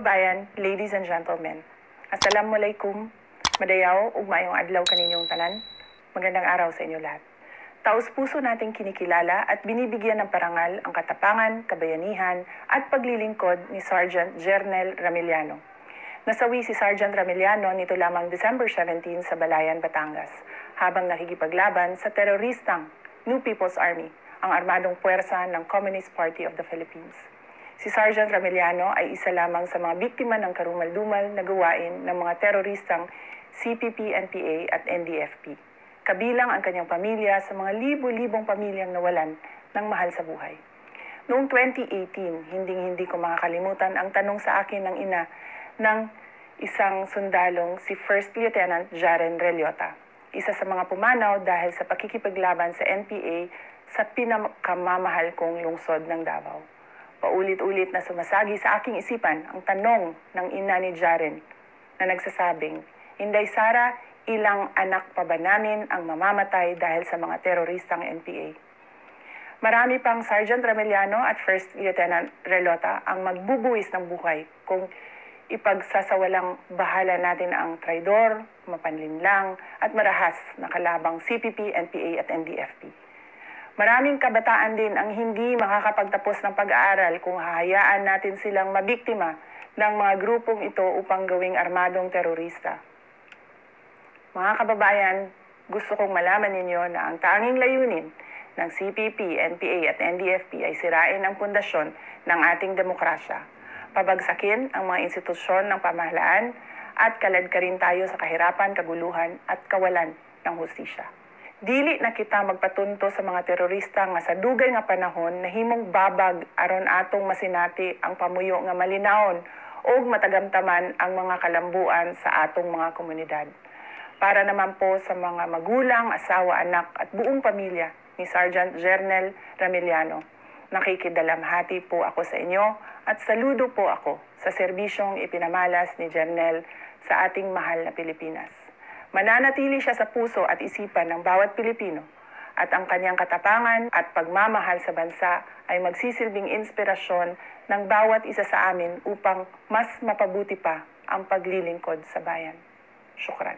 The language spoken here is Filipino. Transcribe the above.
kababayan, ladies and gentlemen. Assalamualaikum, madayaw ug maayong adlaw kaninyong tanan. Magandang araw sa inyo lahat. Taos-puso nating kinikilala at binibigyan ng parangal ang katapangan, kabayanihan at paglilingkod ni Sergeant Jernel Ramiliano. Nasawi si Sergeant Ramiliano nito lamang December 17 sa Balayan, Batangas, habang nakikipaglaban sa teroristang New People's Army, ang armadong puwersa ng Communist Party of the Philippines. Si Sergeant Ramiliano ay isa lamang sa mga biktima ng karumal-dumal na gawain ng mga teroristang CPP, NPA at NDFP. Kabilang ang kanyang pamilya sa mga libo-libong pamilyang nawalan ng mahal sa buhay. Noong 2018, hindi ko makakalimutan ang tanong sa akin ng ina ng isang sundalong si First Lieutenant Jaren Reliota, isa sa mga pumanaw dahil sa pakikipaglaban sa NPA sa pinakamamahal kong lungsod ng Davao. Paulit-ulit na sumasagi sa aking isipan ang tanong ng ina ni Jaren na nagsasabing, "Inday Sara, ilang anak pa ba namin ang mamamatay dahil sa mga teroristang NPA?" Marami pang Sergeant Ramiliano at First Lieutenant Relota ang magbubuwis ng buhay kung ipagsasawalang bahala natin ang traidor, mapanlinlang at marahas na kalabang CPP, NPA at NDFP. Maraming kabataan din ang hindi makakapagtapos ng pag-aaral kung hahayaan natin silang mabiktima ng mga grupong ito upang gawing armadong terorista. Mga kababayan, gusto kong malaman ninyo na ang tanging layunin ng CPP, NPA at NDFP ay sirain ang pundasyon ng ating demokrasya, pabagsakin ang mga institusyon ng pamahalaan at kaladkarin tayo sa kahirapan, kaguluhan at kawalan ng hustisya. Dili na kita magpatunto sa mga terorista nga sa dugay nga panahon na himong babag aron atong masinati ang pamuyo nga malinawon o matagamtaman ang mga kalambuan sa atong mga komunidad. Para naman po sa mga magulang, asawa, anak at buong pamilya ni Sergeant Jernel Ramiliano, nakikidalamhati po ako sa inyo at saludo po ako sa serbisyong ipinamalas ni Jernel sa ating mahal na Pilipinas. Mananatili siya sa puso at isipan ng bawat Pilipino at ang kanyang katapangan at pagmamahal sa bansa ay magsisilbing inspirasyon ng bawat isa sa amin upang mas mapabuti pa ang paglilingkod sa bayan. Syukran.